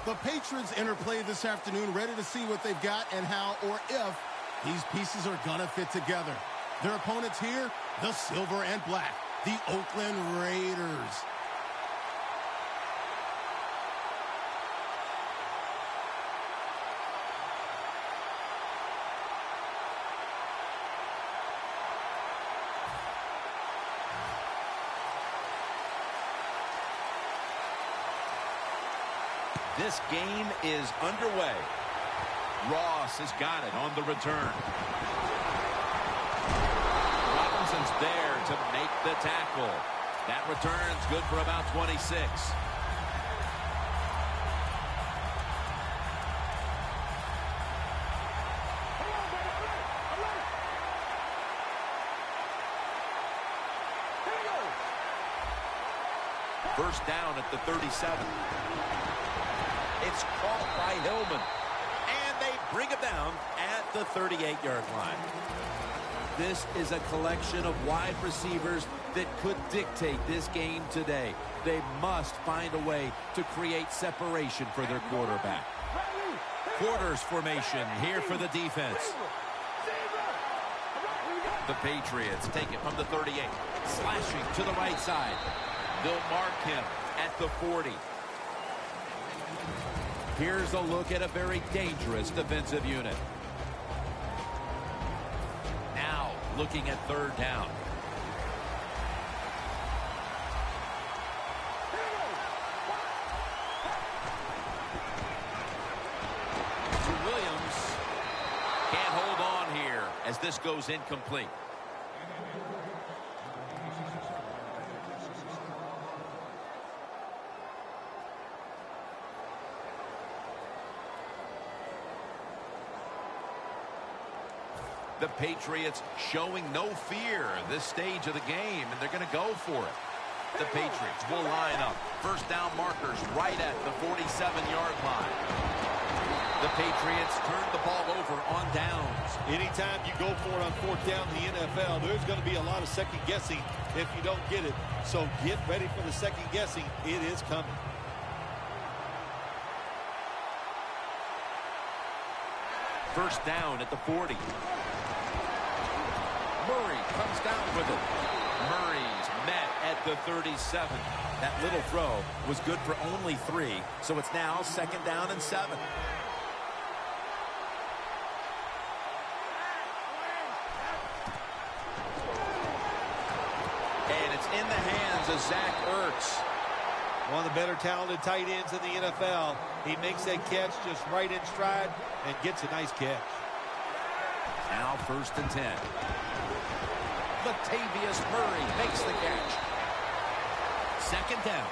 The Patriots interplay this afternoon, ready to see what they've got and how or if these pieces are going to fit together. Their opponents here, the silver and black, the Oakland Raiders. This game is underway. Ross has got it on the return. Robinson's there to make the tackle. That return's good for about 26. First down at the 37. It's caught by Hillman. And they bring him down at the 38-yard line. This is a collection of wide receivers that could dictate this game today. They must find a way to create separation for their quarterback. Quarters formation here for the defense. The Patriots take it from the 38. Slashing to the right side. They'll mark him at the 40. Here's a look at a very dangerous defensive unit. Now looking at third down. To Williams. Can't hold on here as this goes incomplete. The Patriots showing no fear this stage of the game, and they're going to go for it. The Patriots will line up. First down markers right at the 47-yard line. The Patriots turn the ball over on downs. Anytime you go for it on fourth down in the NFL, there's going to be a lot of second guessing if you don't get it. So get ready for the second guessing. It is coming. First down at the 40. Murray comes down with it. Murray's met at the 37. That little throw was good for only 3, so it's now second down and 7. And it's in the hands of Zach Ertz. One of the better talented tight ends in the NFL. He makes that catch just right in stride and gets a nice catch. Now first and 10. Latavius Murray makes the catch. Second down.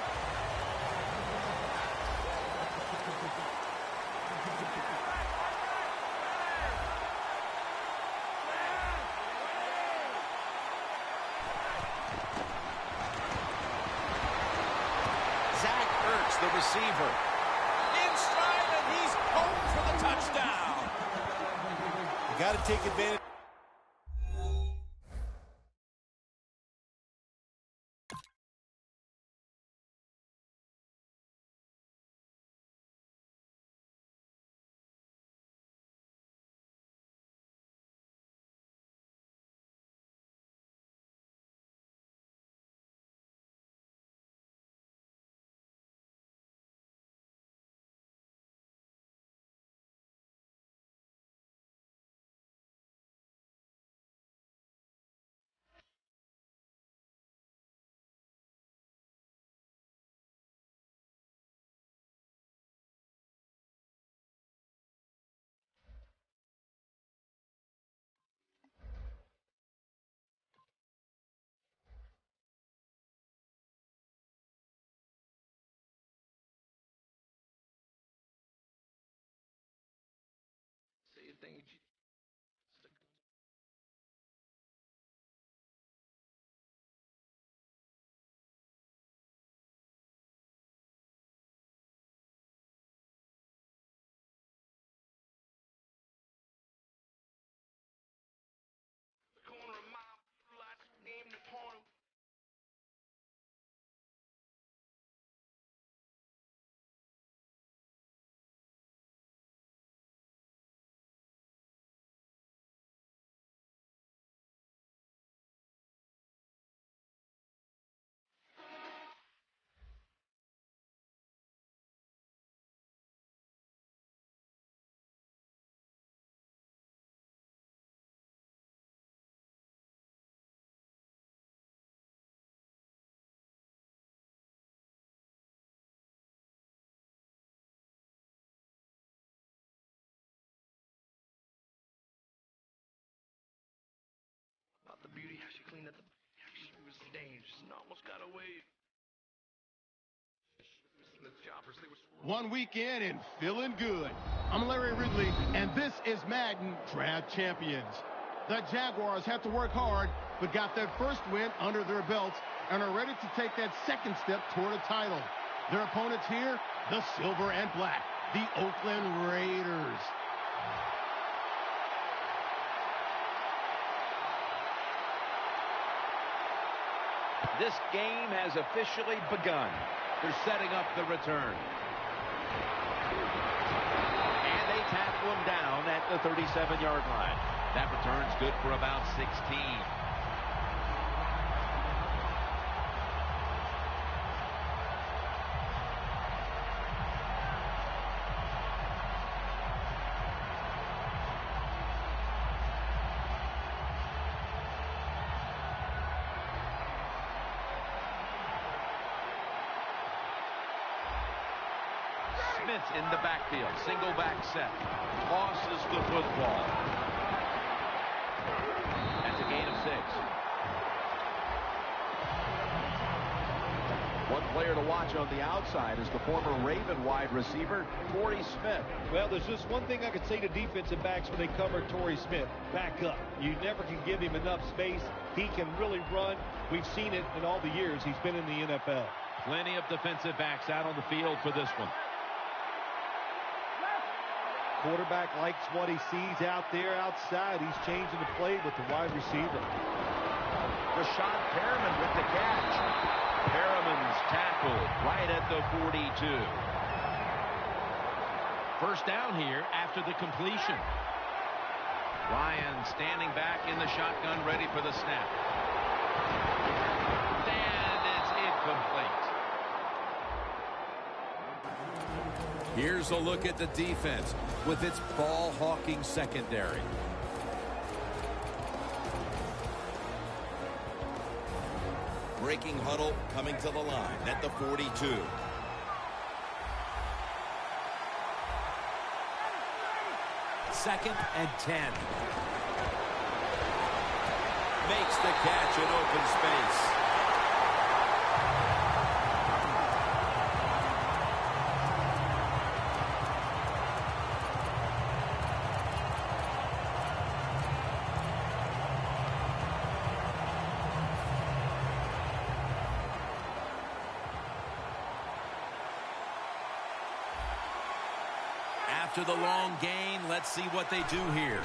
Zach Ertz, the receiver. In stride, and he's home for the touchdown. You got to take advantage. Thing She cleaned up the shoe stains and almost got away. The choppers, they were 1 week in and feeling good. I'm Larry Ridley, and this is Madden Draft Champions. The Jaguars have to work hard, but got that first win under their belts and are ready to take that second step toward a title. Their opponents here, the silver and black, the Oakland Raiders. This game has officially begun. They're setting up the return. And they tackle him down at the 37-yard line. That return's good for about 16. Smith in the backfield, single back set, tosses the football. That's a gain of 6. One player to watch on the outside is the former Raven wide receiver, Torrey Smith. Well, there's just one thing I could say to defensive backs when they cover Torrey Smith. Back up. You never can give him enough space. He can really run. We've seen it in all the years he's been in the NFL. Plenty of defensive backs out on the field for this one. Quarterback likes what he sees out there outside. He's changing the play with the wide receiver. Rashad Perriman with the catch. Perriman's tackled right at the 42. First down here after the completion. Ryan standing back in the shotgun, ready for the snap. And it's incomplete. Here's a look at the defense with its ball-hawking secondary. Breaking huddle coming to the line at the 42. Second and 10. Makes the catch in open space. After the long gain, let's see what they do here.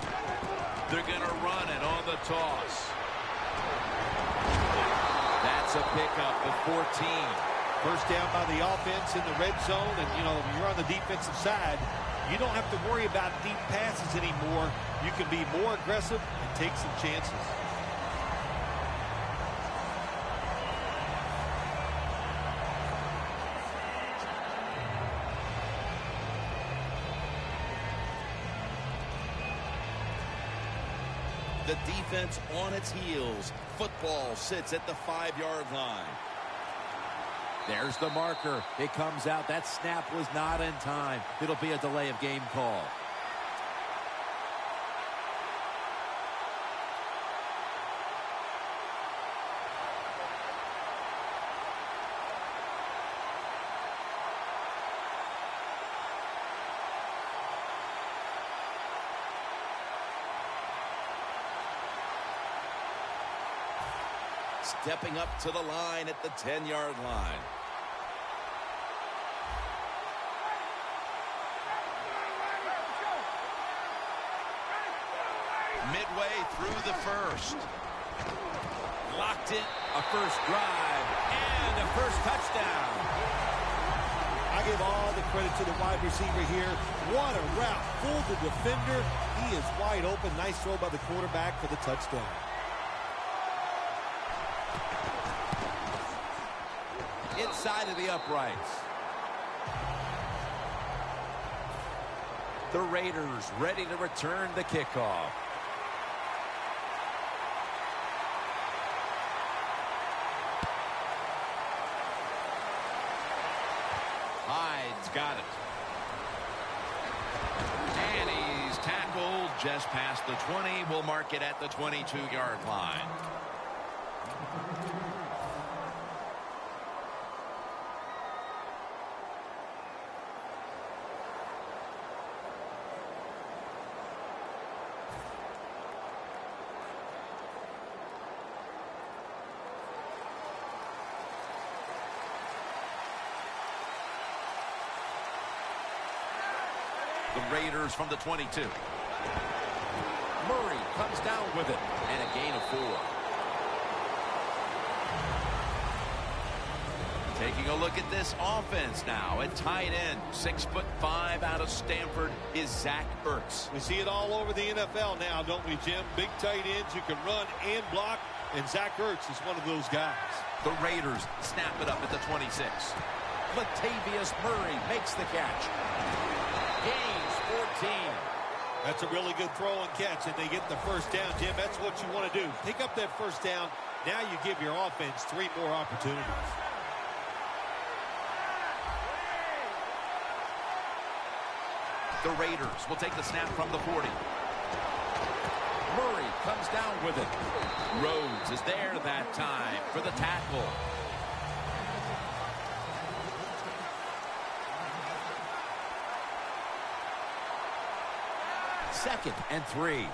They're going to run it on the toss. That's a pickup of 14. First down by the offense in the red zone, and when you're on the defensive side, you don't have to worry about deep passes anymore. You can be more aggressive and take some chances. The defense on its heels. Football sits at the 5-yard line. There's the marker. It comes out. That snap was not in time. It'll be a delay of game call. Stepping up to the line at the 10-yard line. Midway through the first. Locked it. A first drive. And a first touchdown. I give all the credit to the wide receiver here. What a route. Fooled the defender. He is wide open. Nice throw by the quarterback for the touchdown. Inside of the uprights. The Raiders ready to return the kickoff. Hyde's got it. And he's tackled just past the 20. We'll mark it at the 22-yard line. The Raiders from the 22. Murray comes down with it, and a gain of 4. Taking a look at this offense now at tight end. 6'5" out of Stanford is Zach Ertz. We see it all over the NFL now, don't we, Jim? Big tight ends who can run and block, and Zach Ertz is one of those guys. The Raiders snap it up at the 26. Latavius Murray makes the catch. Gains 14. That's a really good throw and catch, and they get the first down, Jim. That's what you want to do. Pick up that first down. Now you give your offense 3 more opportunities. The Raiders will take the snap from the 40. Murray comes down with it. Rhodes is there that time for the tackle. Second and 3. Ali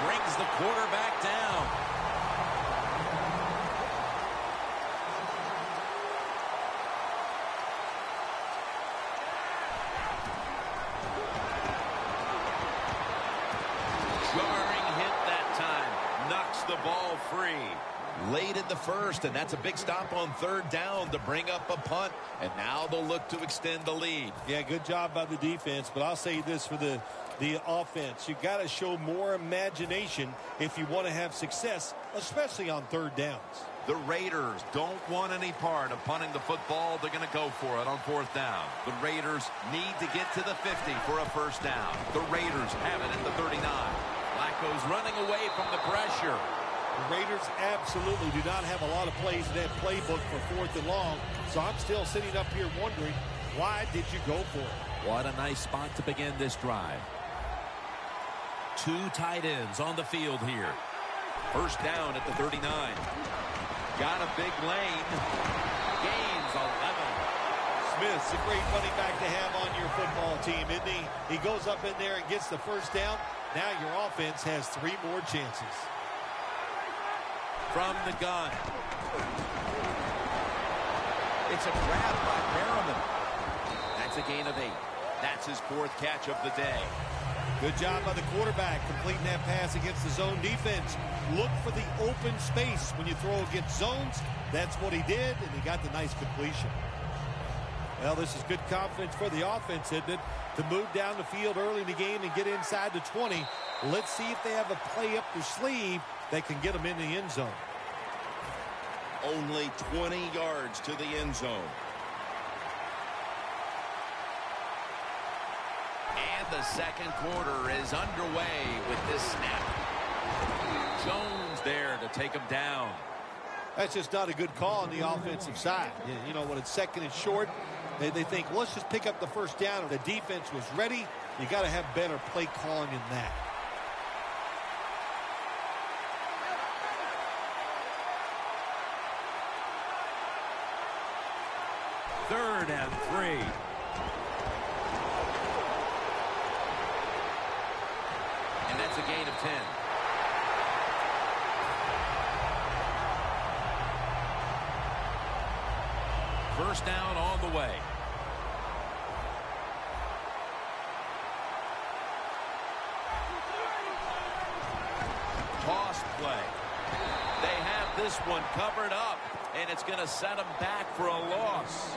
brings the quarterback down. Jarring hit that time. Knocks the ball free. Late in the first, and that's a big stop on 3rd down to bring up a punt. And now they'll look to extend the lead. Yeah, good job by the defense, but I'll say this for the offense. You got to show more imagination if you want to have success, especially on 3rd downs. The Raiders don't want any part of punting the football. They're going to go for it on 4th down. The Raiders need to get to the 50 for a first down. The Raiders have it at the 39. Flacco's running away from the pressure. The Raiders absolutely do not have a lot of plays in that playbook for 4th and long, so I'm still sitting up here wondering, why did you go for it? What a nice spot to begin this drive. 2 tight ends on the field here. First down at the 39. Got a big lane. Gains 11. Smith's a great running back to have on your football team, isn't he? He goes up in there and gets the first down. Now your offense has 3 more chances. From the gun. It's a grab by Merriman. That's a gain of 8. That's his 4th catch of the day. Good job by the quarterback completing that pass against the zone defense. Look for the open space when you throw against zones. That's what he did, and he got the nice completion. Well, this is good confidence for the offense, isn't it? To move down the field early in the game and get inside the 20. Let's see if they have a play up their sleeve that can get them in the end zone. Only 20 yards to the end zone. And the second quarter is underway with this snap. Jones there to take him down. That's just not a good call on the offensive side. You know, when it's 2nd and short, they think, well, let's just pick up the first down. If the defense was ready, you got to have better play calling than that. Third and 3. And that's a gain of 10. First down on the way. Toss play. They have this one covered up, and it's going to set them back for a loss.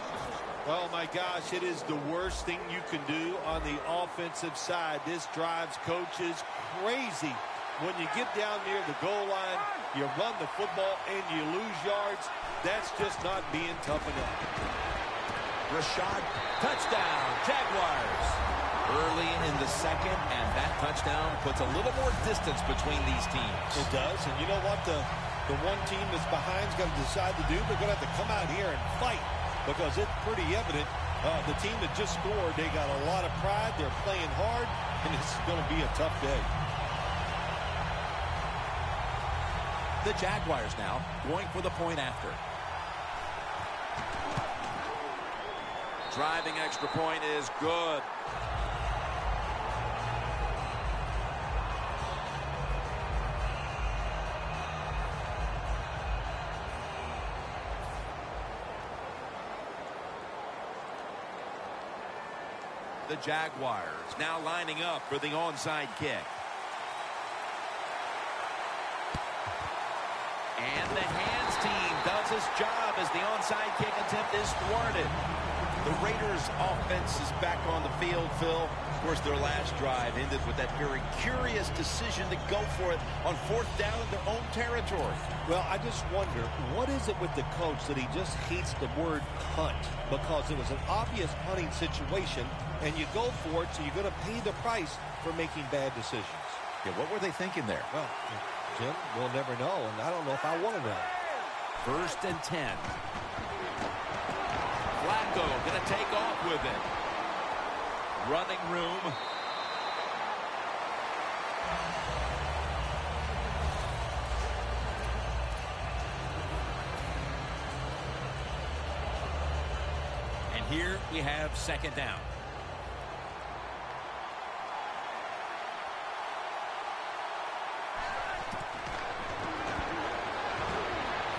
Oh, my gosh, it is the worst thing you can do on the offensive side. This drives coaches crazy. When you get down near the goal line, you run the football and you lose yards. That's just not being tough enough. Rashad, touchdown, Jaguars. Early in the second, and that touchdown puts a little more distance between these teams. It does, and you know what? The one team that's behind is going to decide to do. They're going to have to come out here and fight, because it's pretty evident the team that just scored, they got a lot of pride. They're playing hard, and it's going to be a tough day. The Jaguars now going for the point after. Driving extra point is good. The Jaguars now lining up for the onside kick. And the hands team does its job as the onside kick attempt is thwarted. The Raiders' offense is back on the field, Phil. Of course, their last drive ended with that very curious decision to go for it on 4th down in their own territory. Well, I just wonder, what is it with the coach that he just hates the word punt? Because it was an obvious punting situation, and you go for it, so you're going to pay the price for making bad decisions. Yeah, what were they thinking there? Well, Jim, we'll never know, and I don't know if I want to know. 1st and 10. Flacco going to take off with it. Running room. And here we have 2nd down.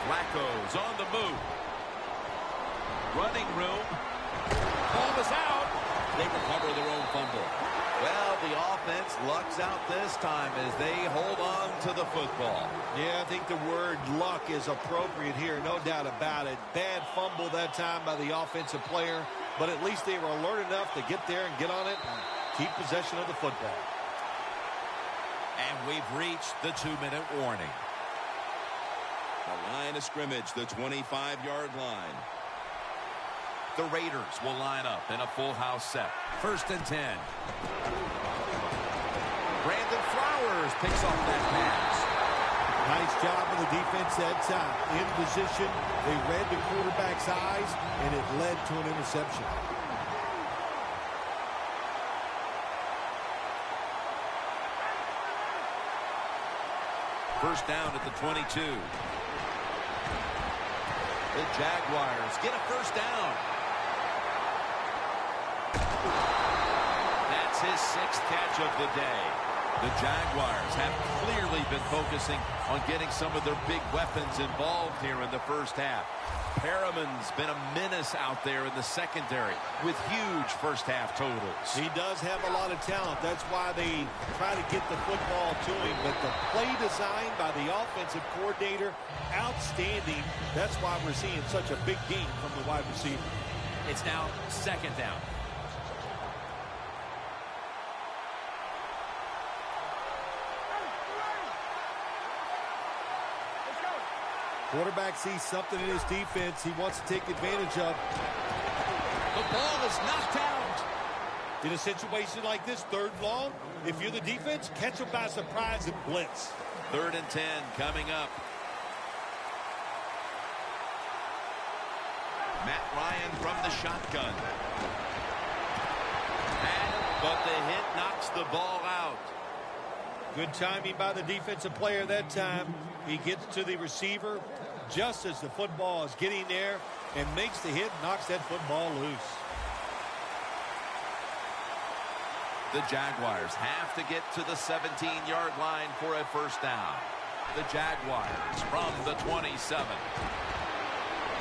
Flacco's on the move. Running room. Ball is out. They recover their own fumble. Well, the offense lucks out this time as they hold on to the football. Yeah, I think the word luck is appropriate here, no doubt about it. Bad fumble that time by the offensive player, but at least they were alert enough to get there and get on it and keep possession of the football. And we've reached the 2-minute warning. The line of scrimmage, the 25-yard line. The Raiders will line up in a full house set. 1st and 10. Brandon Flowers picks off that pass. Nice job of the defense that time. In position, they read the quarterback's eyes, and it led to an interception. First down at the 22. The Jaguars get a first down. That's his 6th catch of the day. The Jaguars have clearly been focusing on getting some of their big weapons involved here in the first half. Perriman's been a menace out there in the secondary with huge first-half totals. He does have a lot of talent. That's why they try to get the football to him. But the play design by the offensive coordinator, outstanding. That's why we're seeing such a big game from the wide receiver. It's now 2nd down. Quarterback sees something in his defense he wants to take advantage of. The ball is knocked out. In a situation like this, 3rd and long, if you're the defense, catch them by surprise and blitz. 3rd and 10 coming up. Matt Ryan from the shotgun. But the hit knocks the ball out. Good timing by the defensive player that time. He gets to the receiver just as the football is getting there and makes the hit, knocks that football loose. The Jaguars have to get to the 17-yard line for a first down. The Jaguars from the 27.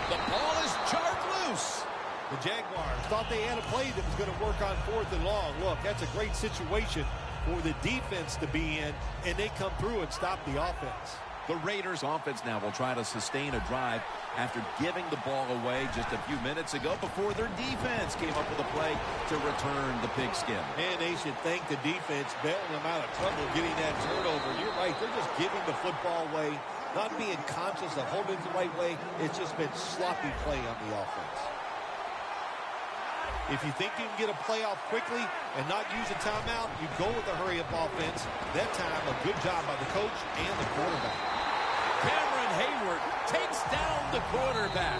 The ball is jarred loose. The Jaguars thought they had a play that was going to work on 4th and long. Look, that's a great situation for the defense to be in, and they come through and stop the offense. The Raiders offense now will try to sustain a drive after giving the ball away just a few minutes ago before their defense came up with a play to return the pigskin. And they should thank the defense, bailing them out of trouble getting that turnover. You're right, they're just giving the football away, not being conscious of holding it the right way. It's just been sloppy play on the offense. If you think you can get a play off quickly and not use a timeout, you go with a hurry-up offense. That time, a good job by the coach and the quarterback. Cameron Hayward takes down the quarterback.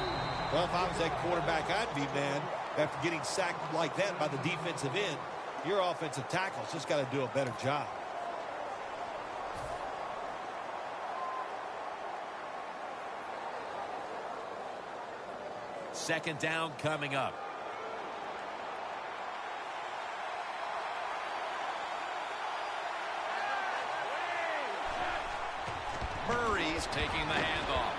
Well, if I was that quarterback, I'd be mad after getting sacked like that by the defensive end. Your offensive tackle's just got to do a better job. Second down coming up. Murray's taking the handoff.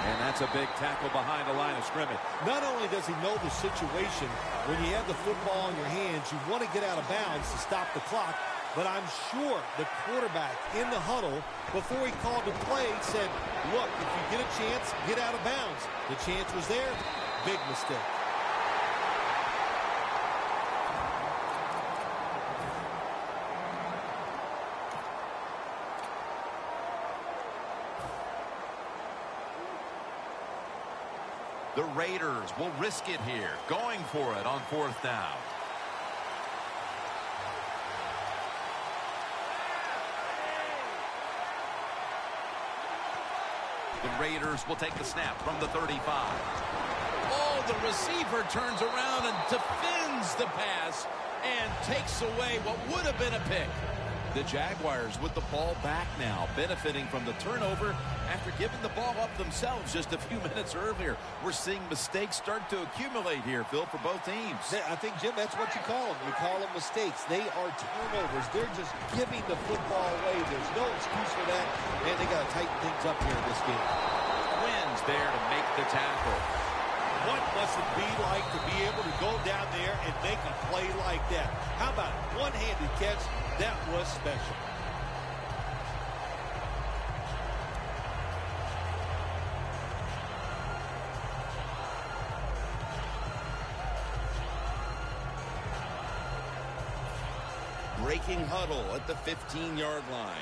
And that's a big tackle behind the line of scrimmage. Not only does he know the situation, when you have the football in your hands, you want to get out of bounds to stop the clock. But I'm sure the quarterback in the huddle, before he called the play, said, look, if you get a chance, get out of bounds. The chance was there. Big mistake. The Raiders will risk it here, going for it on 4th down. The Raiders will take the snap from the 35. Oh, the receiver turns around and defends the pass and takes away what would have been a pick. The Jaguars with the ball back now, benefiting from the turnover after giving the ball up themselves just a few minutes earlier. We're seeing mistakes start to accumulate here, Phil, for both teams. I think, Jim, that's what you call them. You call them mistakes. They are turnovers. They're just giving the football away. There's no excuse for that. Man, they got to tighten things up here in this game. Wins there to make the tackle. What must it be like to be able to go down there and make a play like that? How about one-handed catch? That was special. Breaking huddle at the 15-yard line.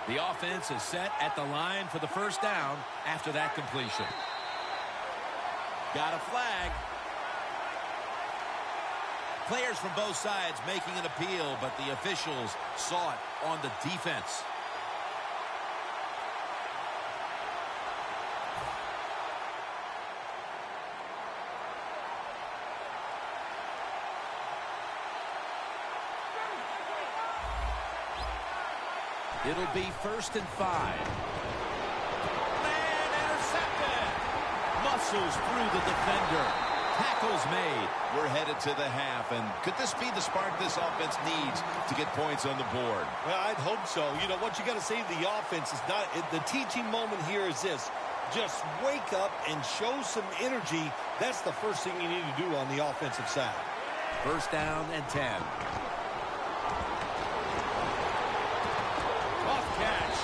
The offense is set at the line for the 1st down after that completion. Got a flag. Players from both sides making an appeal, but the officials saw it on the defense. It'll be 1st and 5. And intercepted. Muscles through the defender. Tackles made. We're headed to the half, and could this be the spark this offense needs to get points on the board? Well, I'd hope so. You know, what you got to say to the offense is not – the teaching moment here is this. Just wake up and show some energy. That's the first thing you need to do on the offensive side. 1st down and 10. Off catch.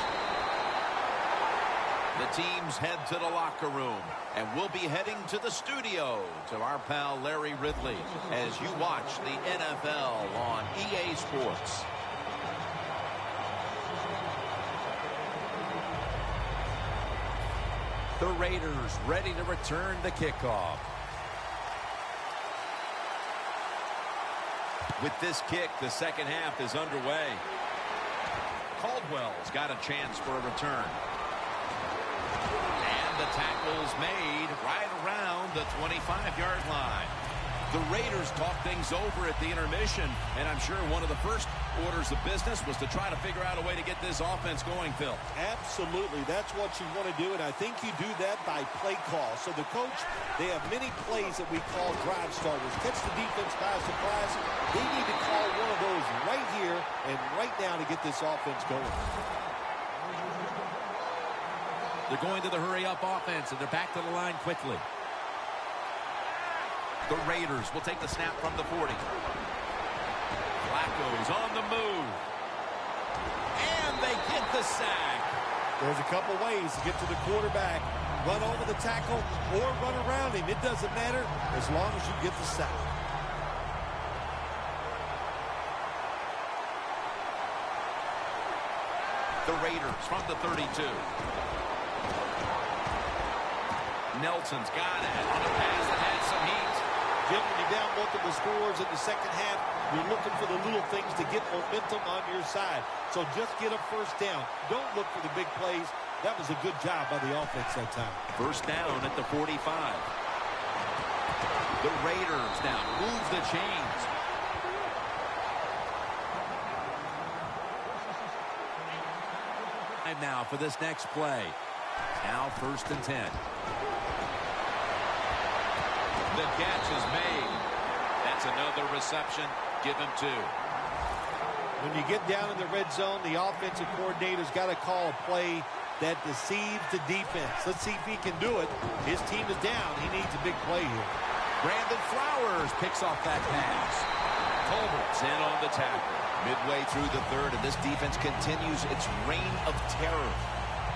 The teams head to the locker room, and we'll be heading to the studio to our pal Larry Ridley as you watch the NFL on EA Sports. The Raiders ready to return the kickoff. With this kick, the 2nd half is underway. Caldwell's got a chance for a return. And the tackle's made right around the 25-yard line. The Raiders talk things over at the intermission, and I'm sure one of the first orders of business was to try to figure out a way to get this offense going, Phil. Absolutely. That's what you want to do, and I think you do that by play call. So the coach, they have many plays that we call drive starters. Catch the defense by surprise. They need to call one of those right here and right now to get this offense going. They're going to the hurry-up offense, and they're back to the line quickly. The Raiders will take the snap from the 40. Flacco's on the move. And they get the sack. There's a couple ways to get to the quarterback. Run over the tackle or run around him. It doesn't matter as long as you get the sack. The Raiders from the 32. Nelson's got it on a pass that had some heat. Jim, when you're down multiple scores in the 2nd half, you're looking for the little things to get momentum on your side. So just get a 1st down. Don't look for the big plays. That was a good job by the offense that time. 1st down at the 45. The Raiders now move the chains. And now for this next play. Now 1st and 10. The catch is made. That's another reception. Give him 2. When you get down in the red zone, the offensive coordinator's got to call a play that deceives the defense. Let's see if he can do it. His team is down. He needs a big play here. Brandon Flowers picks off that pass. Colbert's in on the tackle. Midway through the third, and this defense continues its reign of terror.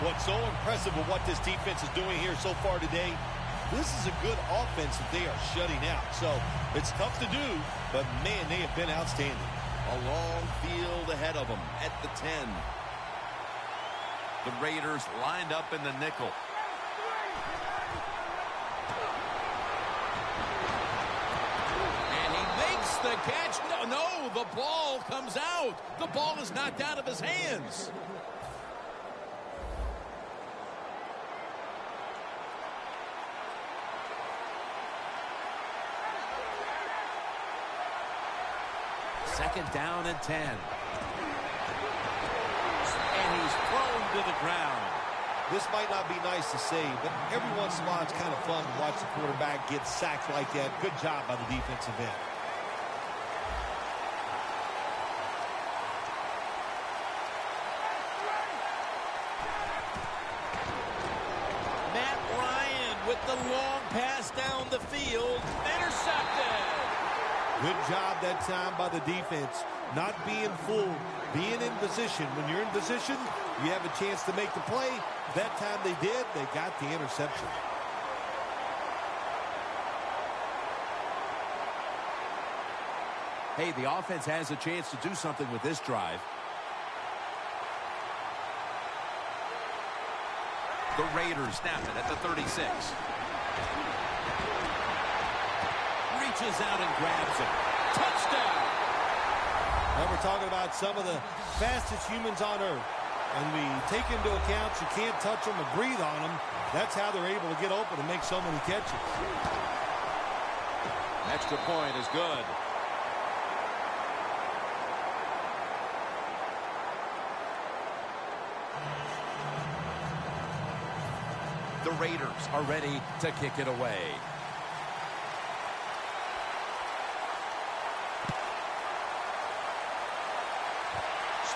What's so impressive with what this defense is doing here so far today, this is a good offense that they are shutting out. So it's tough to do, but, man, they have been outstanding. A long field ahead of them at the 10. The Raiders lined up in the nickel. And he makes the catch. No, the ball comes out. The ball is knocked out of his hands. Second down and 10. And he's thrown to the ground. This might not be nice to say, but every once in a while it's kind of fun to watch the quarterback get sacked like that. Good job by the defensive end. Matt Ryan with the long pass down the field. Intercepted. Good job that time by the defense. Not being fooled, being in position. When you're in position, you have a chance to make the play. That time they did. They got the interception. Hey, the offense has a chance to do something with this drive. The Raiders snap it at the 36. Reaches out and grabs it. Touchdown! Now we're talking about some of the fastest humans on earth. And we take into account you can't touch them or breathe on them. That's how they're able to get open and make so many catches. Extra point is good. The Raiders are ready to kick it away.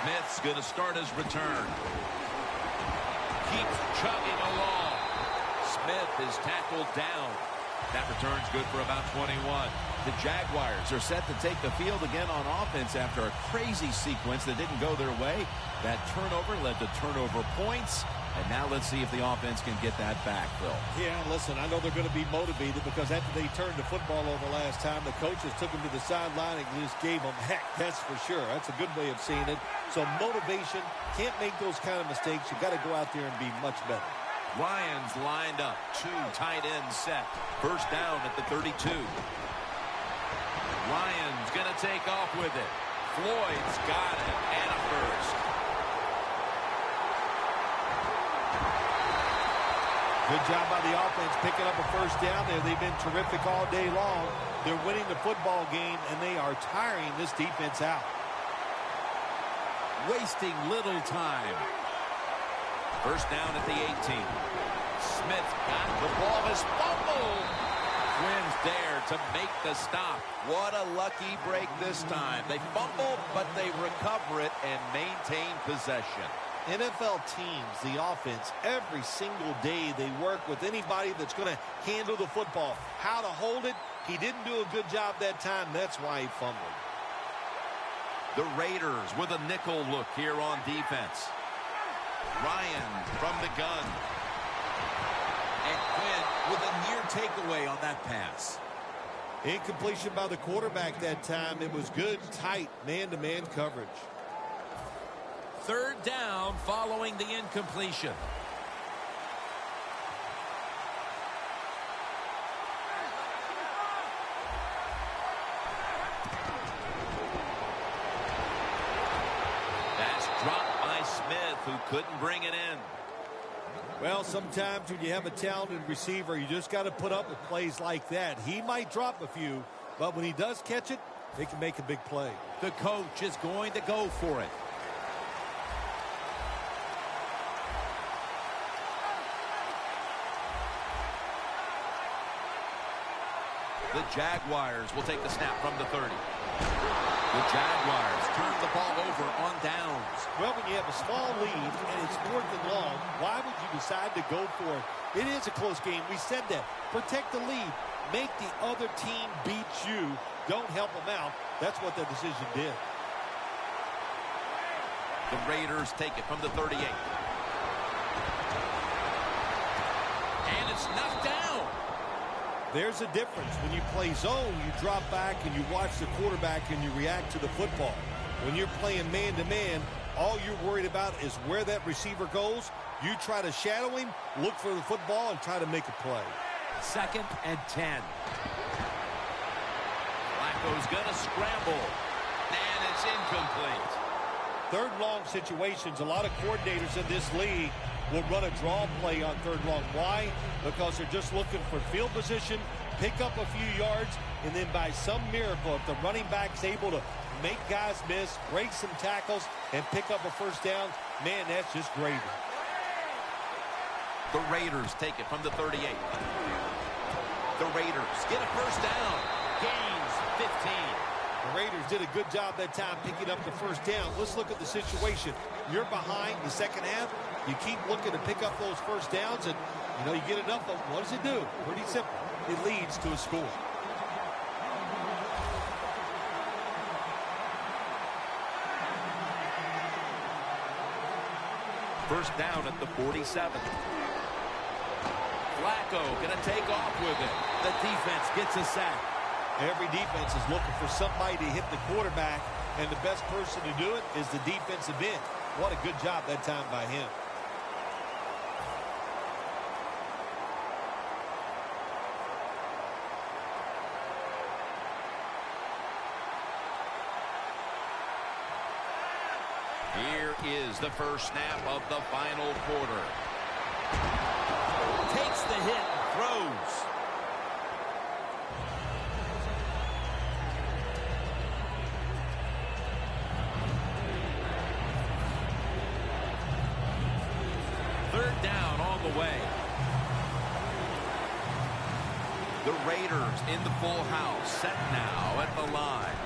Smith's going to start his return. Keeps chugging along. Smith is tackled down. That return's good for about 21. The Jaguars are set to take the field again on offense after a crazy sequence that didn't go their way. That turnover led to turnover points. And now let's see if the offense can get that back, Phil. Yeah, listen, I know they're going to be motivated because after they turned the football over last time, the coaches took them to the sideline and just gave them heck. That's for sure. That's a good way of seeing it. So motivation, can't make those kind of mistakes. You've got to go out there and be much better. Ryan's lined up. Two tight ends set. First down at the 32. Ryan's going to take off with it. Floyd's got it. And a first. Good job by the offense picking up a first down there. They've been terrific all day long. They're winning the football game, and they are tiring this defense out. Wasting little time. First down at the 18. Smith got the ball. Is fumbled. Quinn's there to make the stop. What a lucky break this time. They fumble, but they recover it and maintain possession. NFL teams, the offense, every single day they work with anybody that's going to handle the football. How to hold it, he didn't do a good job that time. That's why he fumbled. The Raiders with a nickel look here on defense. Ryan from the gun. And Quinn with a near takeaway on that pass. Incompletion by the quarterback that time. It was good, tight, man-to-man coverage. Third down following the incompletion. That's dropped by Smith, who couldn't bring it in. Well, sometimes when you have a talented receiver, you just got to put up with plays like that. He might drop a few, but when he does catch it, he can make a big play. The coach is going to go for it. The Jaguars will take the snap from the 30. The Jaguars turn the ball over on downs. Well, when you have a small lead and it's 4th and long, why would you decide to go for it? It is a close game. We said that. Protect the lead. Make the other team beat you. Don't help them out. That's what that decision did. The Raiders take it from the 38. And it's knocked down. There's a difference. When you play zone, you drop back and you watch the quarterback and you react to the football. When you're playing man-to-man, all you're worried about is where that receiver goes. You try to shadow him, look for the football, and try to make a play. 2nd and 10. Flacco's going to scramble. And it's incomplete. 3rd long situations, a lot of coordinators in this league will run a draw play on 3rd long. Why? Because they're just looking for field position, pick up a few yards, and then by some miracle, if the running back's able to make guys miss, break some tackles, and pick up a 1st down, man, that's just gravy. The Raiders take it from the 38. The Raiders get a 1st down. Gains 15. The Raiders did a good job that time picking up the 1st down. Let's look at the situation. You're behind the 2nd half. You keep looking to pick up those 1st downs, and, you get enough of them. What does it do? Pretty simple. It leads to a score. First down at the 47. Flacco going to take off with it. The defense gets a sack. Every defense is looking for somebody to hit the quarterback, and the best person to do it is the defensive end. What a good job that time by him. Here is the first snap of the final quarter. Takes the hit and throws. Third down on the way. The Raiders in the full house, set now at the line.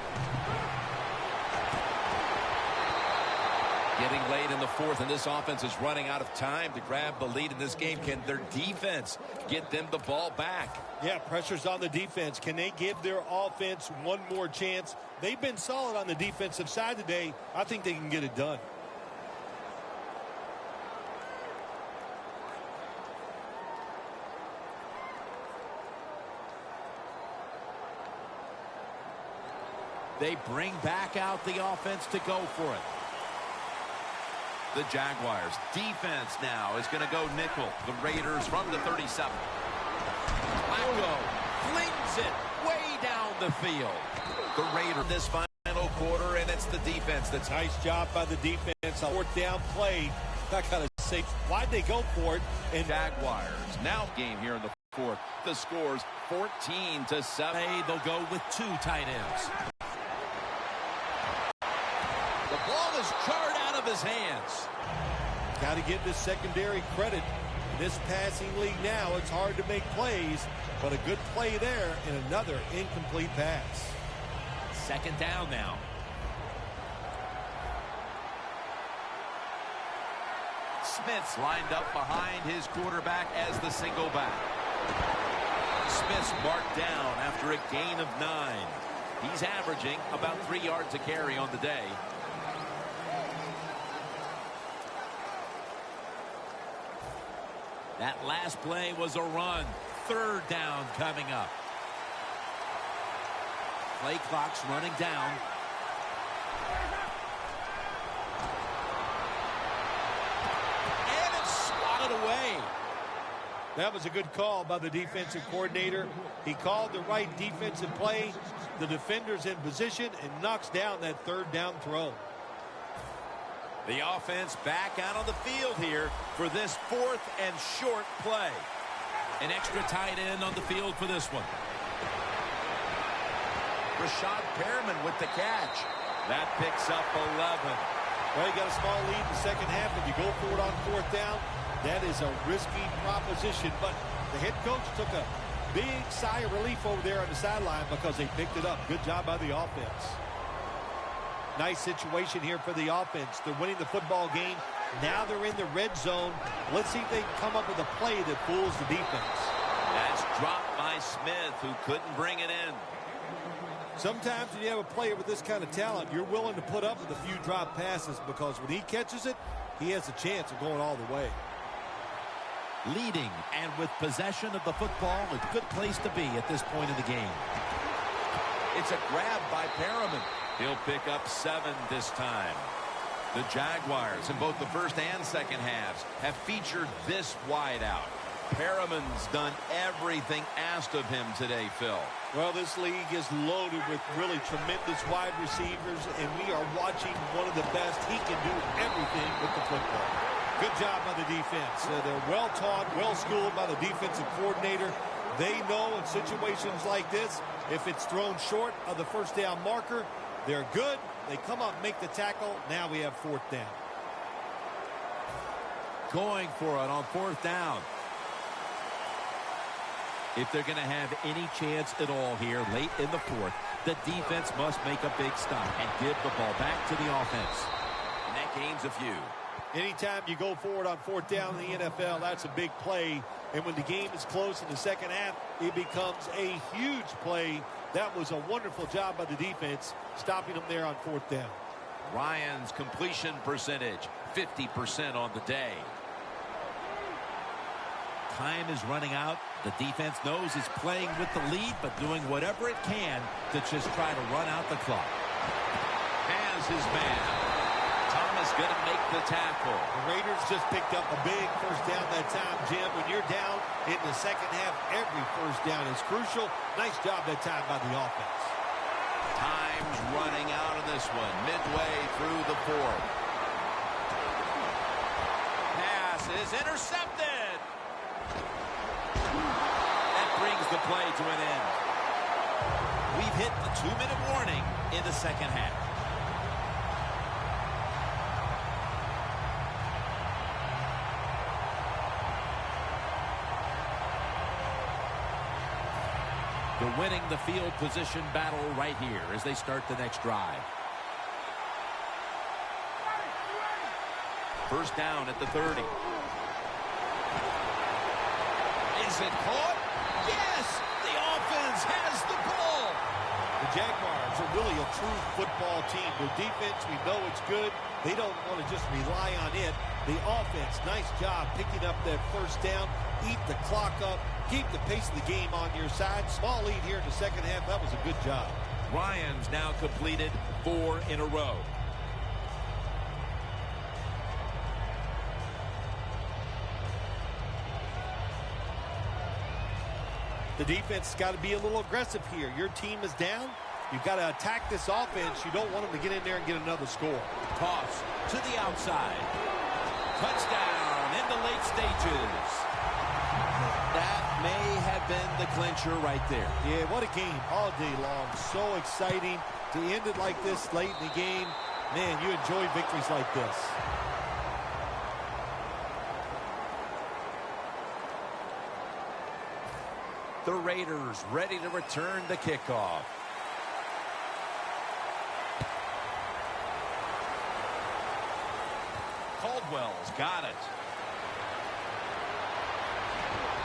Getting late in the 4th, and this offense is running out of time to grab the lead in this game. Can their defense get them the ball back? Yeah, pressure's on the defense. Can they give their offense one more chance? They've been solid on the defensive side today. I think they can get it done. They bring back out the offense to go for it. The Jaguars defense now is going to go nickel. The Raiders from the 37. Flacco flings it way down the field. The Raiders this final quarter, and it's the defense that's Nice job by the defense. A 4th down play. I gotta say, why'd they go for it? And Jaguars now game here in the 4th. The score's 14-7. They'll go with 2 tight ends. The ball is jarred out of his hands. got to give this secondary credit. In this passing league now, it's hard to make plays, but a good play there and another incomplete pass. 2nd down now. Smith's lined up behind his quarterback as the single back. Smith's marked down after a gain of 9. He's averaging about 3 yards a carry on the day. That last play was a run. 3rd down coming up. Play clock's running down. And it's swatted away. That was a good call by the defensive coordinator. He called the right defensive play. The defender's in position and knocks down that 3rd down throw. The offense back out on the field here for this 4th and short play. An extra tight end on the field for this one. Rashad Perriman with the catch. That picks up 11. Well, you got a small lead in the 2nd half, and you go for it on 4th down. That is a risky proposition, but the head coach took a big sigh of relief over there on the sideline because they picked it up. Good job by the offense. Nice situation here for the offense. They're winning the football game. Now they're in the red zone. Let's see if they can come up with a play that fools the defense. That's dropped by Smith, who couldn't bring it in. Sometimes when you have a player with this kind of talent, you're willing to put up with a few drop passes because when he catches it, he has a chance of going all the way. Leading and with possession of the football, a good place to be at this point in the game. It's a grab by Perriman. He'll pick up 7 this time. The Jaguars in both the first and second halves have featured this wideout. Perriman's done everything asked of him today, Phil. Well, this league is loaded with really tremendous wide receivers, and we are watching one of the best. He can do everything with the football. Good job by the defense. They're well-taught, well-schooled by the defensive coordinator. They know in situations like this, if it's thrown short of the first down marker, they're good. They come up, make the tackle. Now we have 4th down. Going for it on 4th down. If they're going to have any chance at all here late in the 4th, the defense must make a big stop and give the ball back to the offense. And that gains a few. Anytime you go forward on 4th down in the NFL, that's a big play. And when the game is close in the second half, it becomes a huge play. That was a wonderful job by the defense, stopping them there on 4th down. Ryan's completion percentage, 50% on the day. Time is running out. The defense knows it's playing with the lead, but doing whatever it can to just try to run out the clock. Has his man. Thomas going to make the tackle. The Raiders just picked up a big first down that time, Jim. When you're down in the second half, every first down is crucial. Nice job that time by the offense. Time's running out of this one, midway through the 4th. Pass is intercepted. That brings the play to an end. We've hit the 2-minute warning in the second half. They're winning the field position battle right here as they start the next drive. First down at the 30. Is it caught? Yes! The offense has the ball! The Jaguars are really a true football team. Their defense, we know it's good. They don't want to just rely on it. The offense, nice job picking up that first down. Eat the clock up. Keep the pace of the game on your side. Small lead here in the second half. That was a good job. Ryan's now completed 4 in a row. The defense has got to be a little aggressive here. Your team is down. You've got to attack this offense. You don't want them to get in there and get another score. Toss to the outside. Touchdown in the late stages. That may have been the clincher right there. Yeah, what a game all day long. So exciting to end it like this late in the game. Man, you enjoy victories like this. The Raiders ready to return the kickoff. Caldwell's got it.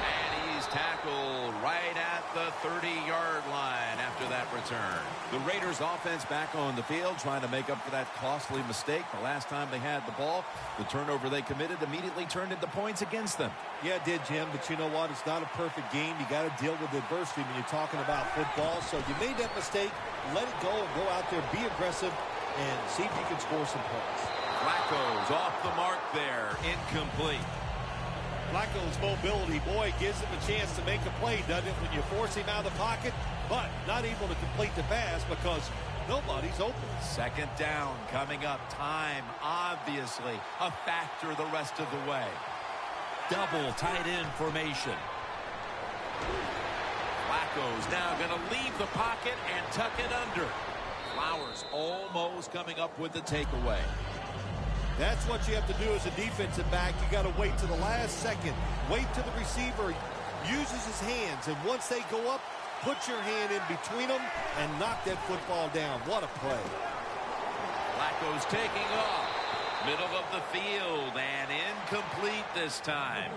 And he's tackled right at the 30-yard line after that return. The Raiders offense back on the field trying to make up for that costly mistake. The last time they had the ball, the turnover they committed immediately turned into points against them. Yeah, it did, Jim, but you know what? It's not a perfect game. You got to deal with adversity when you're talking about football. So you made that mistake, let it go and go out there, be aggressive, and see if you can score some points. Flacco's off the mark there, incomplete. Flacco's mobility, boy, gives him a chance to make a play, doesn't it, when you force him out of the pocket, but not able to complete the pass because nobody's open. Second down coming up. Time, obviously, a factor the rest of the way. Double tight end formation. Flacco's now going to leave the pocket and tuck it under. Flowers almost coming up with the takeaway. That's what you have to do as a defensive back. You got to wait to the last second. Wait till the receiver uses his hands, and once they go up, put your hand in between them and knock that football down. What a play. Flacco's taking off. Middle of the field and incomplete this time.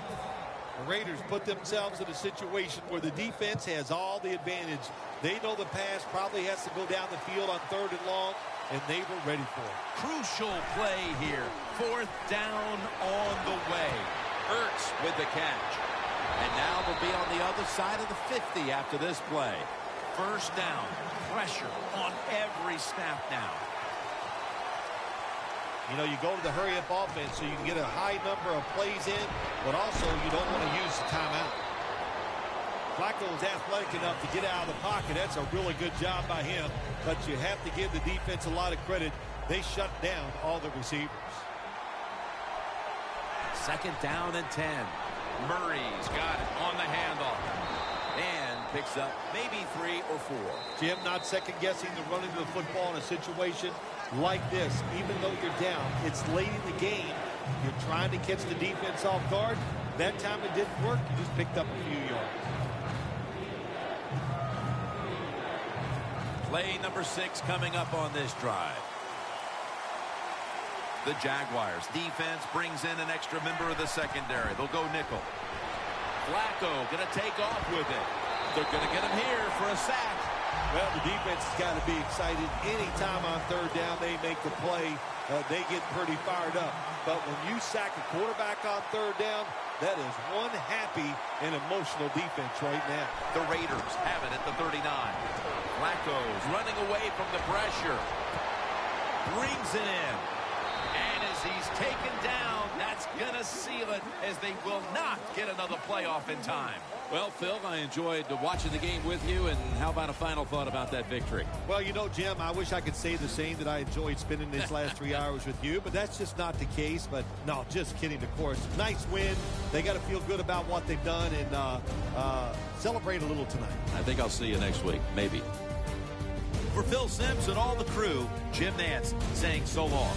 The Raiders put themselves in a situation where the defense has all the advantage. They know the pass probably has to go down the field on 3rd and long, and they were ready for it. Crucial play here. 4th down on the way. Ertz with the catch. And now they'll be on the other side of the 50 after this play. 1st down. Pressure on every snap now. You know, you go to the hurry-up offense so you can get a high number of plays in, but also you don't want to use the timeout. Flacco is athletic enough to get out of the pocket. That's a really good job by him, but you have to give the defense a lot of credit. They shut down all the receivers. 2nd down and 10. Murray's got it on the handoff. And picks up maybe 3 or 4. Jim, not second-guessing the running of the football in a situation like this. Even though you're down, it's late in the game. You're trying to catch the defense off guard. That time it didn't work. You just picked up a few yards. Play number 6 coming up on this drive. The Jaguars defense brings in an extra member of the secondary. They'll go nickel. Flacco going to take off with it. They're going to get him here for a sack. Well, the defense has got to be excited. Anytime on 3rd down they make the play, they get pretty fired up. But when you sack a quarterback on 3rd down, that is one happy and emotional defense right now. The Raiders have it at the 39. Flacco's running away from the pressure. Brings it in. And as he's taken down, that's going to seal it, as they will not get another playoff in time. Well, Phil, I enjoyed watching the game with you, and how about a final thought about that victory? Well, you know, Jim, I wish I could say the same, that I enjoyed spending these last 3 hours with you, but that's just not the case. But no, just kidding, of course. Nice win. They got to feel good about what they've done and celebrate a little tonight. I think I'll see you next week, maybe. For Phil Simms and all the crew, Jim Nance saying so long.